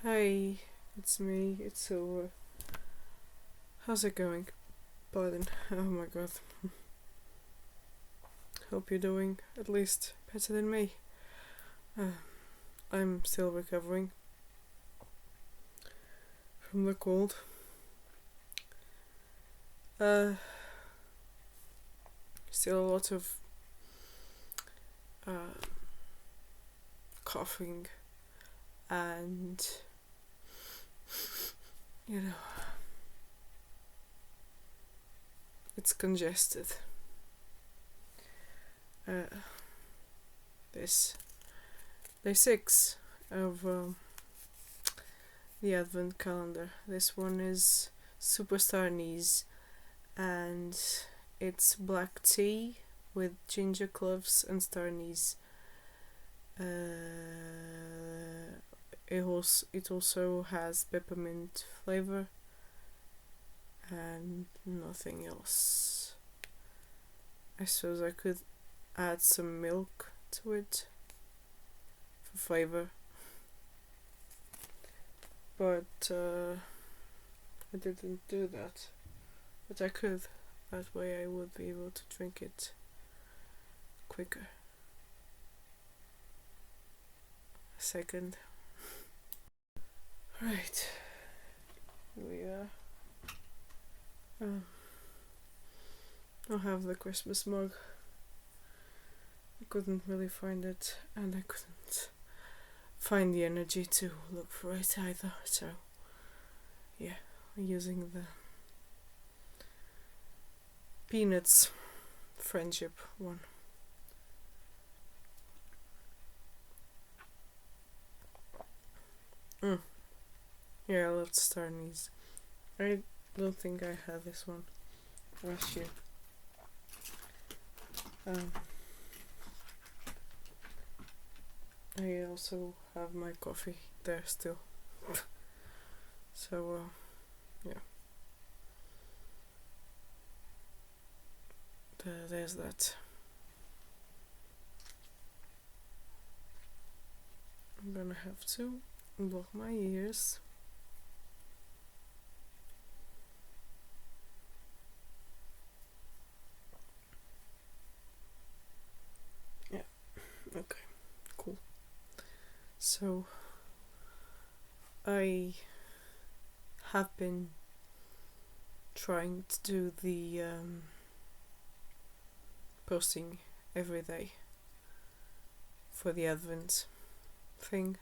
Hey, it's me, it's Silver. How's it going? Pardon. Oh my god. Hope you're doing at least better than me. I'm still recovering from the cold. Still a lot of coughing and it's congested. This day 6 of the Advent calendar. This one is Star Anise, and it's black tea with ginger cloves and star anise. It also has peppermint flavor and nothing else. I suppose I could add some milk to it for flavor, but I didn't do that. But I could. That way I would be able to drink it quicker. A second. Right. Here we are. I'll have the Christmas mug. I couldn't really find it, and I couldn't find the energy to look for it either, so yeah, I'm using the Peanuts friendship one. Yeah, I love Star Anise. I don't think I had this one last year. I also have my coffee there still. So, yeah. There's that. I'm gonna have to block my ears. Yeah, okay, cool. So, I have been trying to do the posting every day for the Advent thing,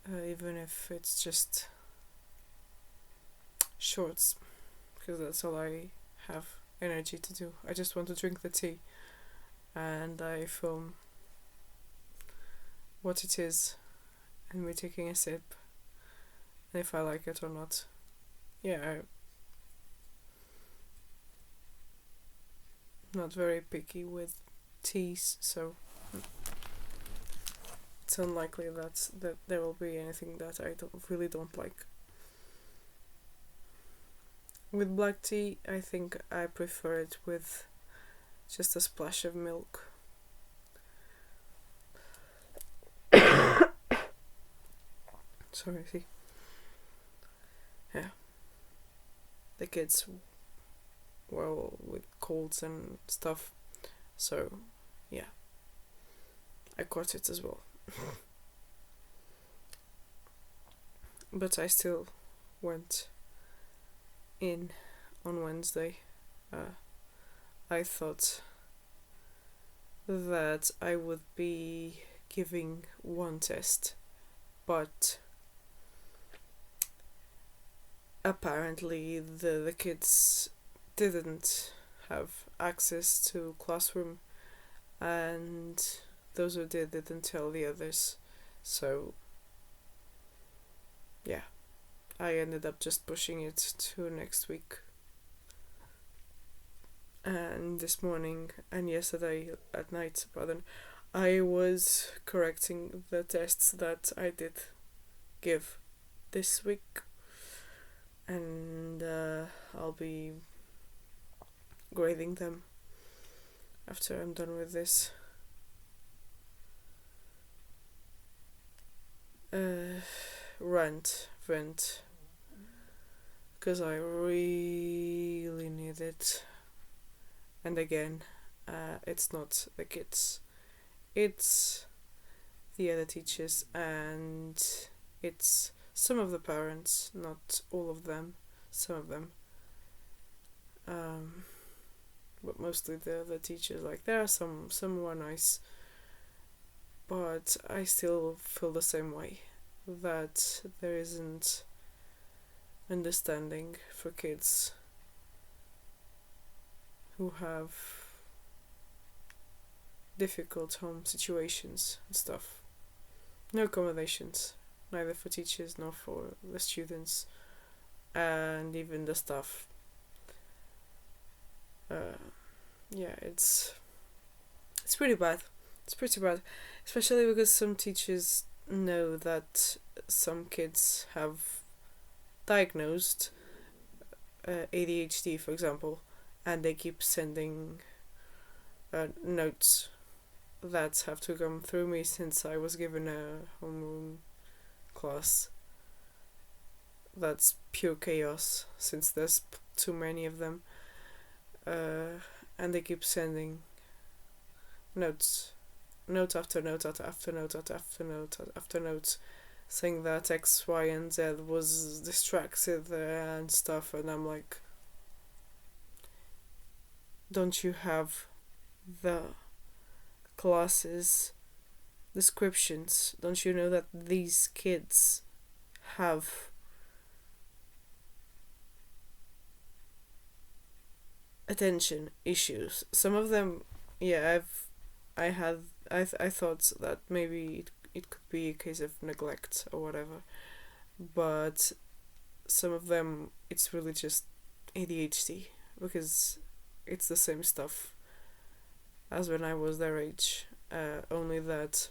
even if it's just shorts, because that's all I have energy to do. I just want to drink the tea and I film what it is and me taking a sip, and if I like it or not. Yeah, I'm not very picky with teas, so it's unlikely that there will be anything that I really don't like. With black tea, I think I prefer it with just a splash of milk. Sorry, see. Yeah. The kids were with colds and stuff, so yeah. I caught it as well. But I still went in on Wednesday. I thought that I would be giving one test, but apparently the kids didn't have access to classroom, and those who didn't tell the others, so yeah, I ended up just pushing it to next week. And this morning and yesterday at night, I was correcting the tests that I did give this week, and I'll be grading them after I'm done with this. rent, because I really need it. And again, it's not the kids, it's the other teachers, and it's some of the parents, not all of them, some of them. But mostly the teachers. Like, there are some who are nice, but I still feel the same way, that there isn't understanding for kids who have difficult home situations and stuff. No accommodations, neither for teachers nor for the students, and even the staff. Yeah, it's pretty bad. It's pretty bad, especially because some teachers know that some kids have diagnosed ADHD, for example, and they keep sending notes that have to come through me, since I was given a homeroom class. That's pure chaos, since there's too many of them. And they keep sending note after note after note after note after note, saying that X, Y, and Z was distracted and stuff, and I'm like, don't you have the classes descriptions? Don't you know that these kids have attention issues? Some of them, yeah, I thought that maybe it could be a case of neglect or whatever, but some of them, it's really just ADHD, because it's the same stuff as when I was their age, only that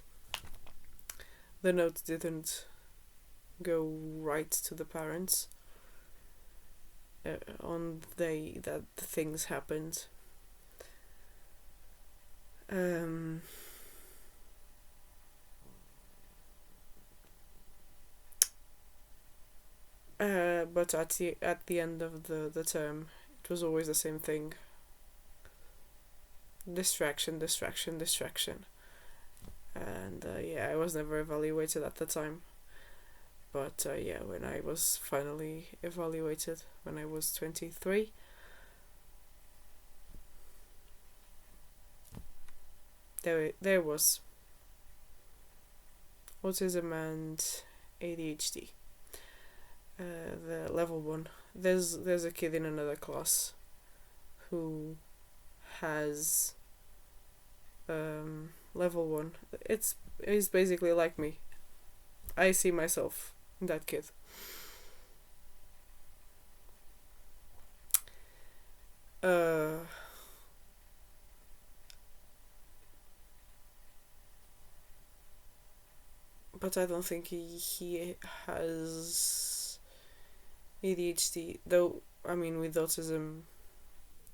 the note didn't go right to the parents on the day that the things happened. But at the end of the term, it was always the same thing. Distraction. And yeah, I was never evaluated at the time. But yeah, when I was finally evaluated, when I was 23, there was autism and ADHD. The level 1. There's a kid in another class who has level 1. He's basically like me. I see myself in that kid. But I don't think he has ADHD, though. I mean, with autism,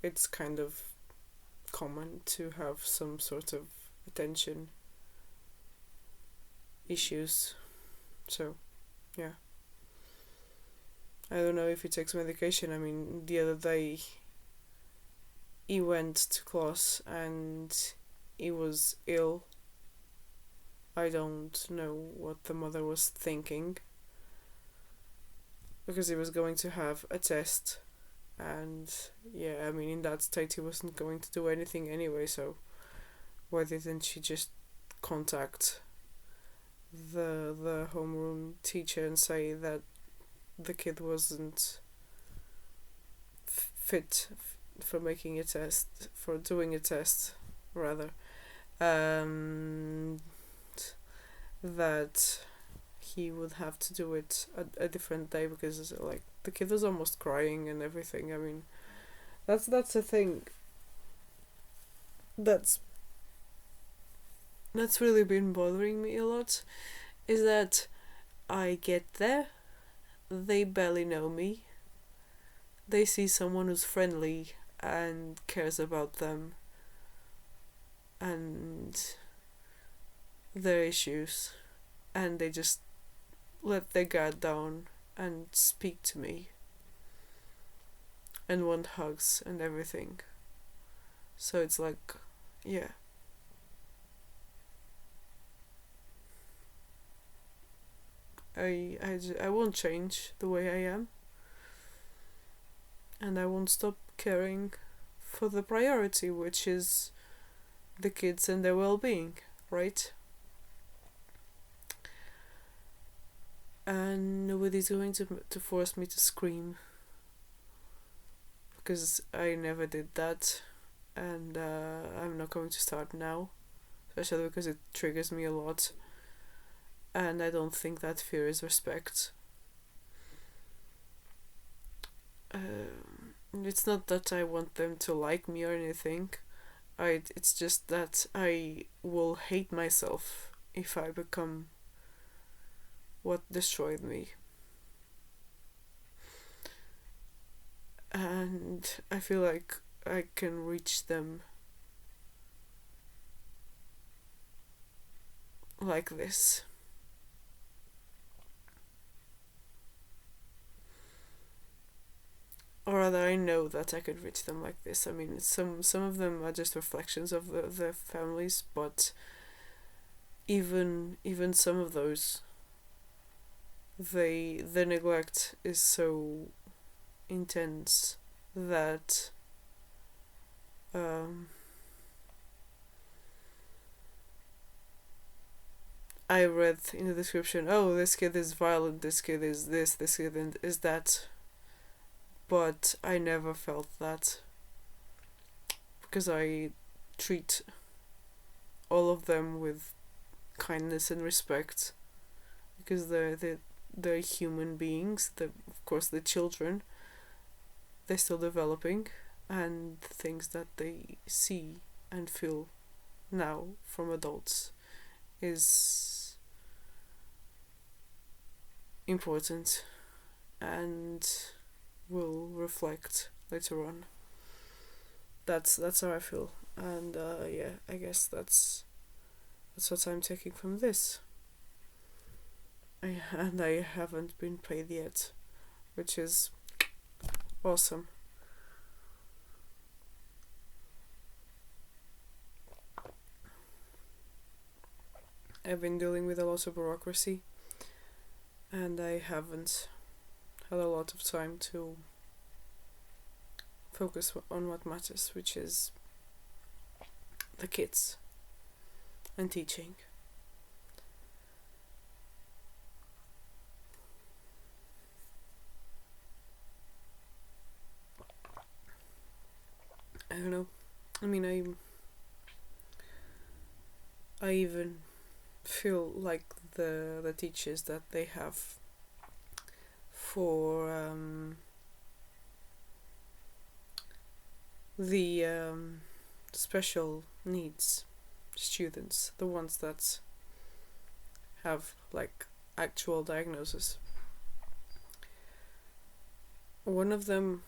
it's kind of common to have some sort of attention issues. So, yeah. I don't know if he takes medication. I mean, the other day he went to class and he was ill. I don't know what the mother was thinking, because he was going to have a test, and yeah, I mean, in that state he wasn't going to do anything anyway, so why didn't she just contact the homeroom teacher and say that the kid wasn't fit for making a test, for doing a test rather, that he would have to do it a different day, because like the kid was almost crying and everything. I mean, that's the thing that's really been bothering me a lot, is that I get there, they barely know me, they see someone who's friendly and cares about them and their issues, and they just let their guard down and speak to me and want hugs and everything. So it's like, yeah. I won't change the way I am, and I won't stop caring for the priority, which is the kids and their well-being, right? And nobody's going to force me to scream, because I never did that, and I'm not going to start now, especially because it triggers me a lot, and I don't think that fear is respect. It's not that I want them to like me or anything. It's just that I will hate myself if I become what destroyed me. And I feel like I can reach them like this. Or rather, I know that I could reach them like this. I mean, some of them are just reflections of their families, but even some of those, the neglect is so intense that I read in the description, oh, this kid is violent, this kid is this kid is that, but I never felt that, because I treat all of them with kindness and respect, because they're human beings. Of course, the children, they're still developing, and things that they see and feel now from adults is important and will reflect later on. That's how I feel, and yeah, I guess that's what I'm taking from this. And I haven't been paid yet, which is awesome. I've been dealing with a lot of bureaucracy, and I haven't had a lot of time to focus on what matters, which is the kids and teaching. I don't know. I mean, I even feel like the teachers that they have for the special needs students, the ones that have like actual diagnosis. One of them,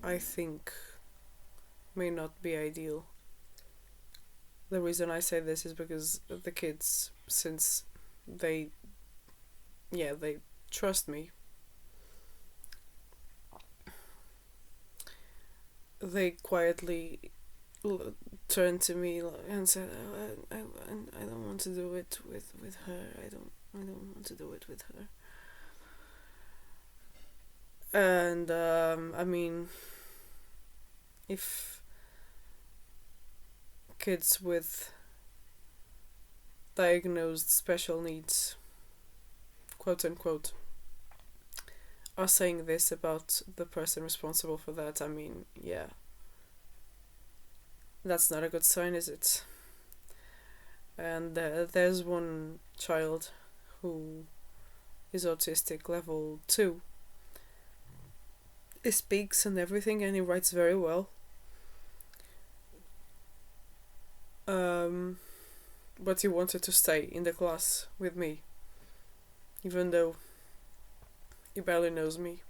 I think, may not be ideal. The reason I say this is because the kids, since they trust me, they quietly turned to me and said, oh, I don't want to do it with her. I don't want to do it with her. And I mean, if kids with diagnosed special needs, quote unquote, are saying this about the person responsible for that, I mean, yeah, that's not a good sign, is it? And there's one child who is autistic level 2. He speaks and everything, and he writes very well. But he wanted to stay in the class with me, even though he barely knows me.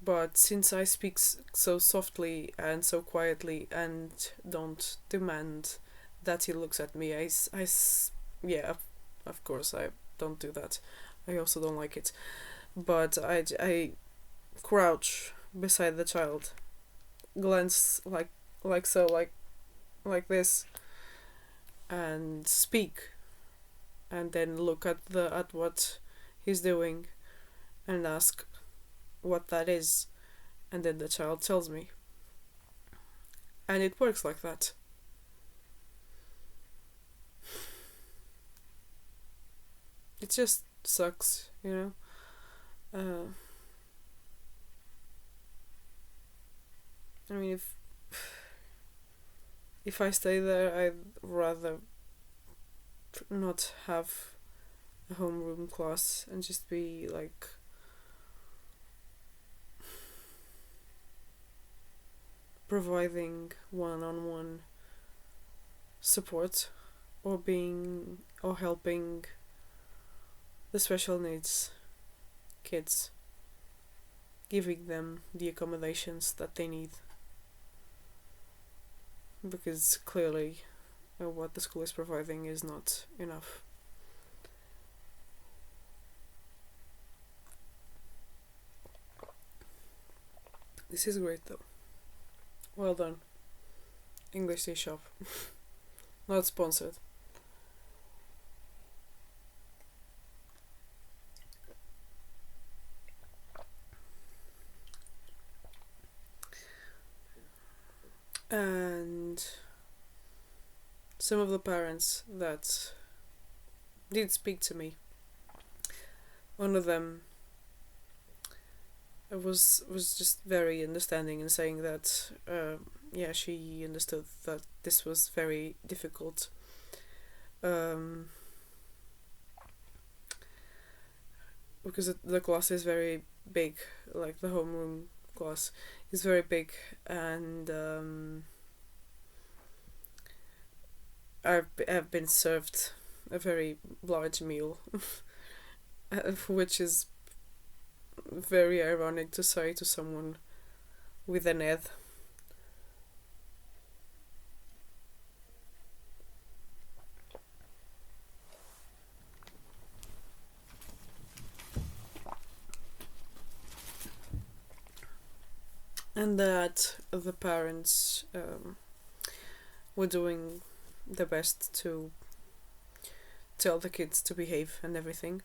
But since I speak so softly and so quietly and don't demand that he looks at me, yeah, of course I don't do that. I also don't like it. But I crouch beside the child, glance like so, like this, and speak, and then look at what he's doing, and ask what that is, and then the child tells me, and it works like that. It just sucks, you know. I mean, if I stay there, I'd rather not have a homeroom class and just be like providing one-on-one support, or helping the special needs kids, giving them the accommodations that they need, because clearly what the school is providing is not enough. This is great though. Well done. English Tea Shop. Not sponsored. And some of the parents that did speak to me, one of them was just very understanding and saying that she understood that this was very difficult, because the class is very big, like the homeroom class is very big, and I've been served a very large meal, which is very ironic to say to someone with an ed. And that the parents were doing their best to tell the kids to behave and everything.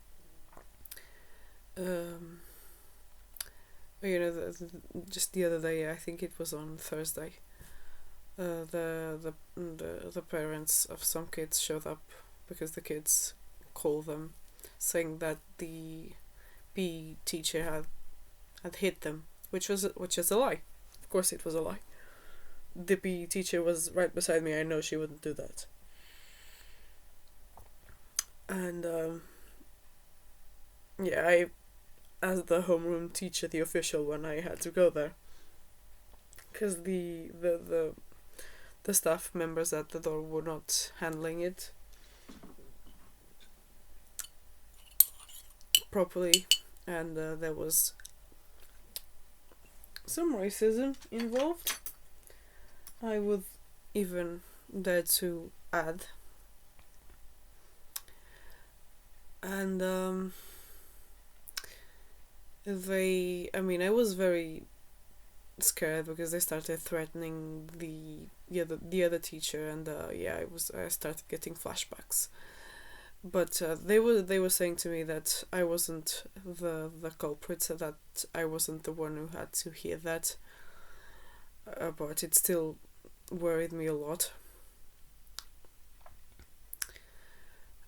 Just the other day, I think it was on Thursday, the parents of some kids showed up because the kids called them, saying that the PE teacher had hit them, which is a lie. Of course, it was a lie. The PE teacher was right beside me. I know she wouldn't do that. And I, as the homeroom teacher, the official one, I had to go there, because the staff members at the door were not handling it properly, and there was some racism involved, I would even dare to add. And I was very scared because they started threatening the other teacher, and I started getting flashbacks. But they were saying to me that I wasn't the culprit, so that I wasn't the one who had to hear that. But it still worried me a lot.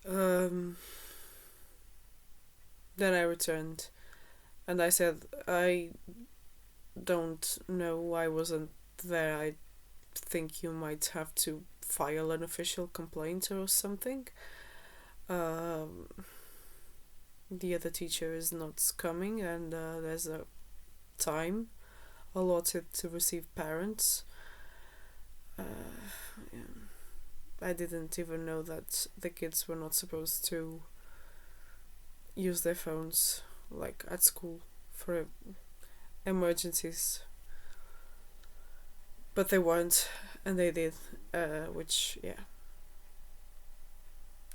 Then I returned, and I said, I don't know, I wasn't there. I think you might have to file an official complaint or something. The other teacher is not coming, and there's a time allotted to receive parents. I didn't even know that the kids were not supposed to use their phones, like, at school for emergencies. But they weren't, and they did, which,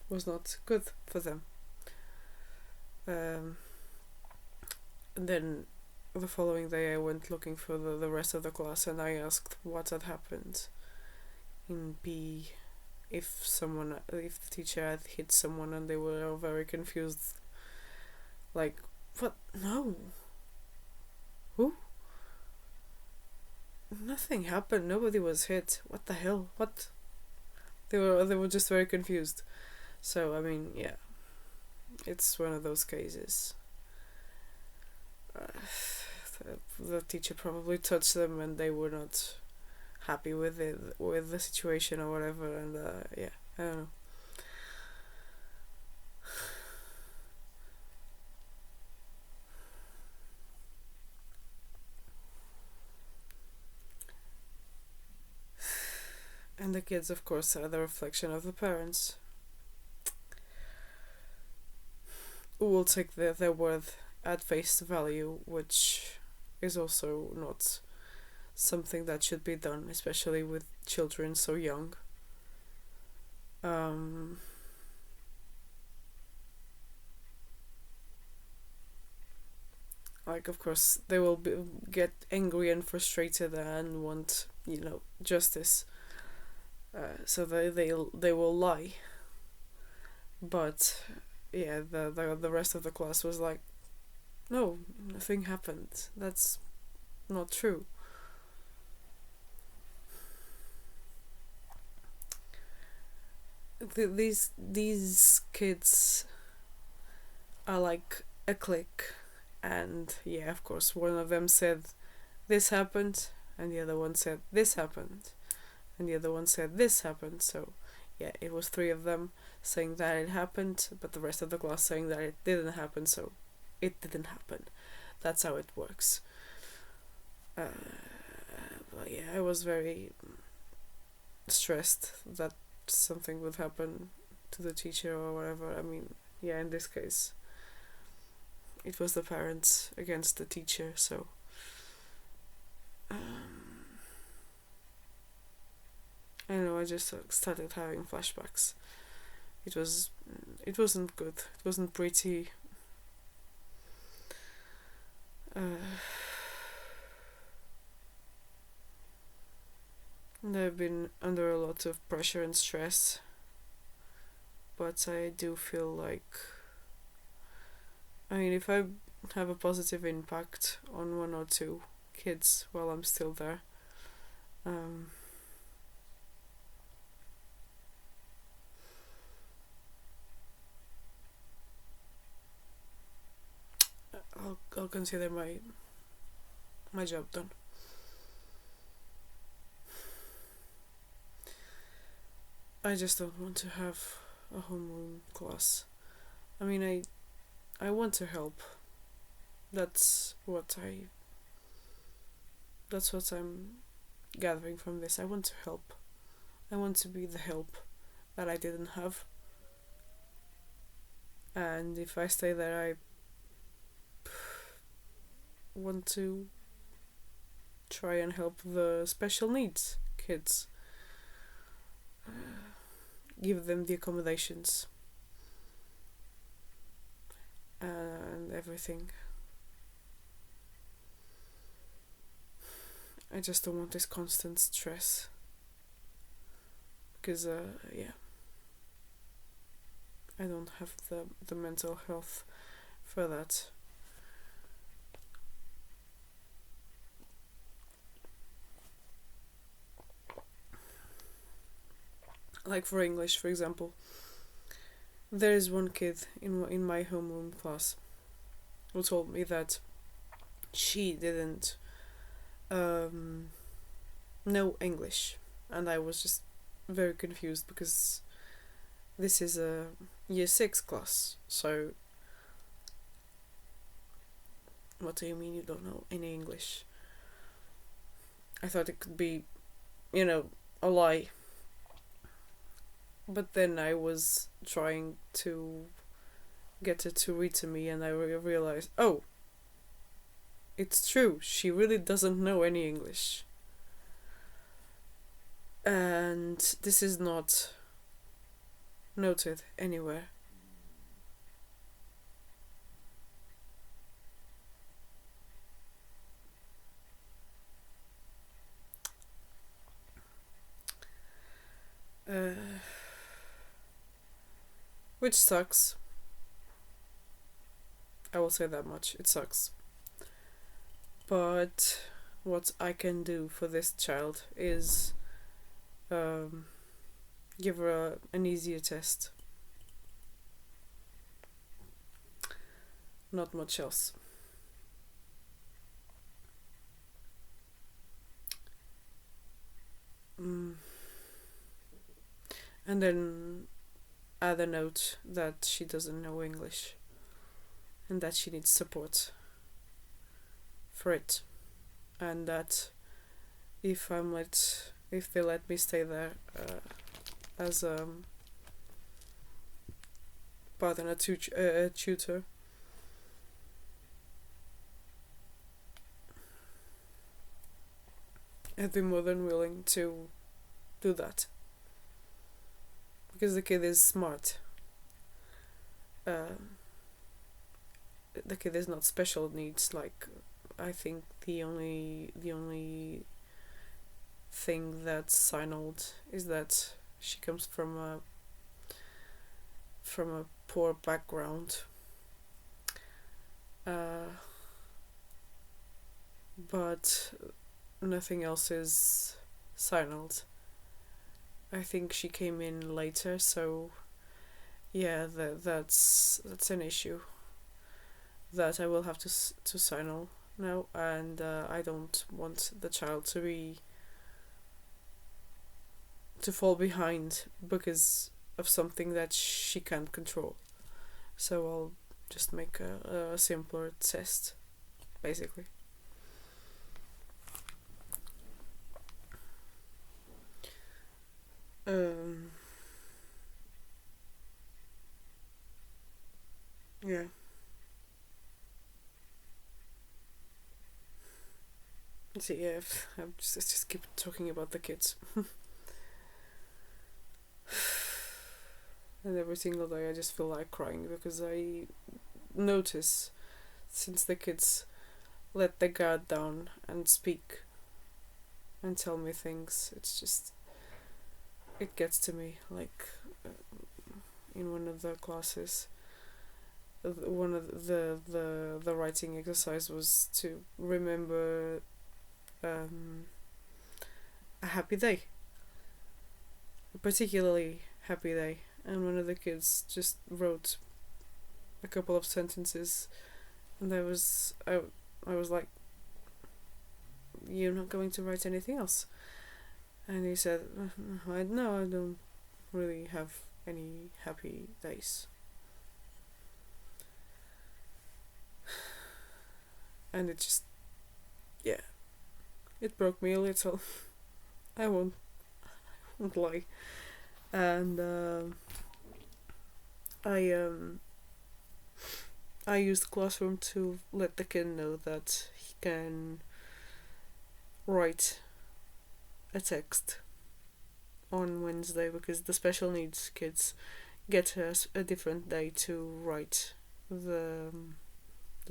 was not good for them. Um, and then the following day I went looking for the rest of the class, and I asked what had happened in B, if the teacher had hit someone, and they were all very confused, like, what? No. Who? Nothing happened. Nobody was hit. What the hell? What? They were just very confused. So I mean, yeah, it's one of those cases. The teacher probably touched them, and they were not happy with the situation or whatever, and yeah, I don't know. And the kids, of course, are the reflection of the parents, who will take their word at face value, which is also not something that should be done, especially with children so young. Like, of course, they will get angry and frustrated and want, justice. So they will lie. But yeah, the rest of the class was like, no, nothing happened. That's not true. These kids are like a clique, and yeah, of course, one of them said this happened, and the other one said this happened, and the other one said this happened. So yeah, it was three of them saying that it happened, but the rest of the class saying that it didn't happen. So it didn't happen. That's how it works. But yeah, I was very stressed that something would happen to the teacher or whatever. I mean, yeah, in this case, it was the parents against the teacher, so I don't know, I just started having flashbacks. It wasn't good. It wasn't pretty. I've been under a lot of pressure and stress, but I do feel like, I mean, if I have a positive impact on one or two kids while I'm still there, I'll consider my job done. I just don't want to have a homeroom class. I mean, I want to help. That's what I'm gathering from this. I want to help. I want to be the help that I didn't have. And if I stay there, I want to try and help the special needs kids. Give them the accommodations and everything. I just don't want this constant stress, because yeah, I don't have the mental health for that. Like for English, for example, there is one kid in my homeroom class who told me that she didn't know English, and I was just very confused, because this is a year 6 class. So what do you mean you don't know any English? I thought it could be, a lie. But then I was trying to get her to read to me, and I realized, oh, it's true, she really doesn't know any English. And this is not noted anywhere. which sucks. I will say that much. It sucks. But what I can do for this child is give her an easier test. Not much else. And then add a note that she doesn't know English and that she needs support for it, and that if they let me stay there as a tutor, I'd be more than willing to do that, because the kid is smart. The kid is not special needs. Like, I think the only thing that's signaled is that she comes from a poor background. But nothing else is signaled. I think she came in later, so yeah, that's an issue that I will have to signal now, and I don't want the child to fall behind because of something that she can't control. So I'll just make a simpler test, basically. Yeah. So yeah, let's just keep talking about the kids. And every single day I just feel like crying because I notice, since the kids let their guard down and speak and tell me things, it gets to me. Like, in one of the classes, one of the writing exercise was to remember a happy day, a particularly happy day, and one of the kids just wrote a couple of sentences, and I was like, "You're not going to write anything else?" And he said, "No, I don't really have any happy days." And it just, yeah, it broke me a little. I won't lie. And I used Classroom to let the kid know that he can write a text on Wednesday, because the special needs kids get a different day to write the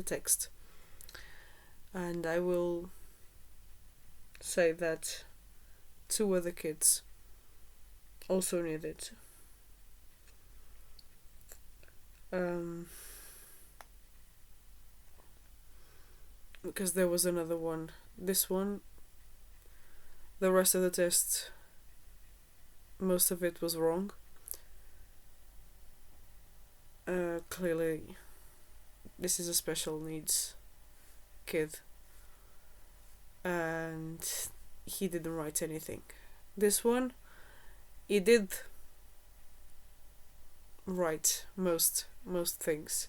text. And I will say that 2 other kids also need it. Because there was another one. This one, the rest of the test, most of it was wrong. Clearly, this is a special needs kid, and he didn't write anything. This one, he did write most things,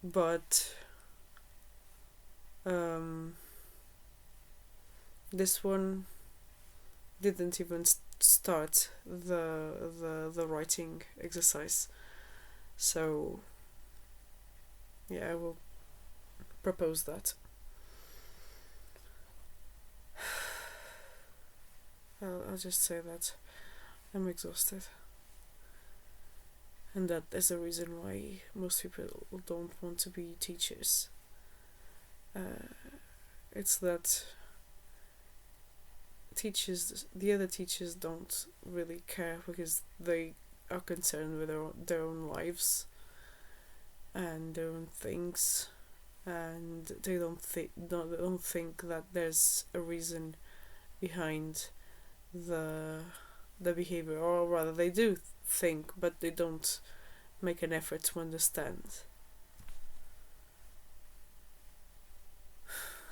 but this one didn't even start the writing exercise. So yeah, I will propose that. I'll just say that I'm exhausted, and that is the reason why most people don't want to be teachers. It's that the other teachers don't really care, because they are concerned with their own lives and their own things, and they don't think that there's a reason behind the behavior, or rather they do think, but they don't make an effort to understand.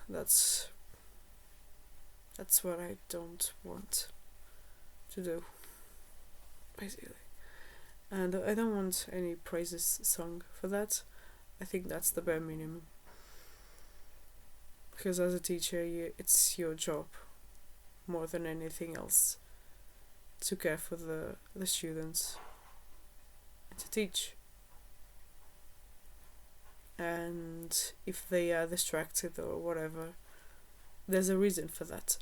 That's what I don't want to do, basically. And I don't want any praises sung for that. I think that's the bare minimum. Because as a teacher, it's your job, more than anything else, to care for the students and to teach. And if they are distracted or whatever, there's a reason for that.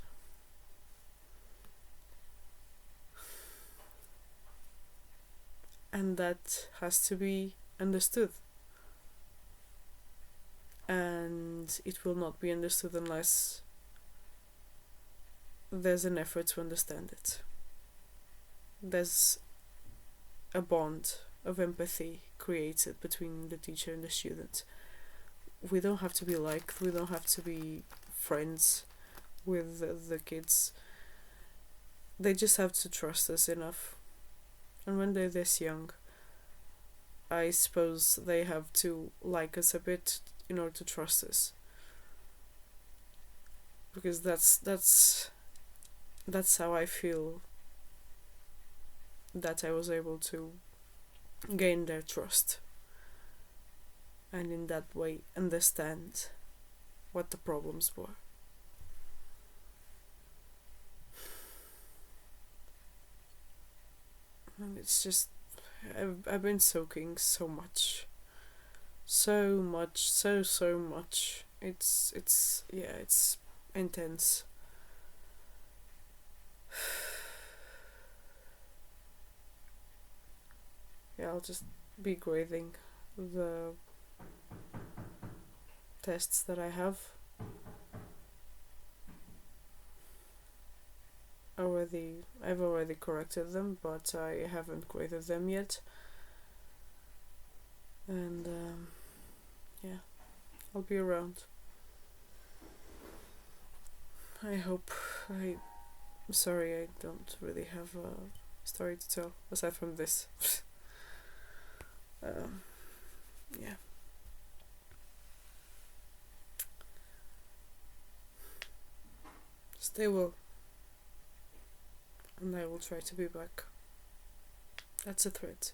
And that has to be understood. And it will not be understood unless there's an effort to understand it. There's a bond of empathy created between the teacher and the student. We don't have to be liked, we don't have to be friends with the kids. They just have to trust us enough. And when they're this young, I suppose they have to like us a bit in order to trust us. Because that's how I feel that I was able to gain their trust. And in that way understand what the problems were. And it's just, I've been soaking so much. So much. It's intense. Yeah, I'll just be grading the tests that I have. I've already corrected them, but I haven't graded them yet. And yeah, I'll be around. I'm sorry, I don't really have a story to tell aside from this. Yeah. Stay well. And I will try to be back. That's a threat.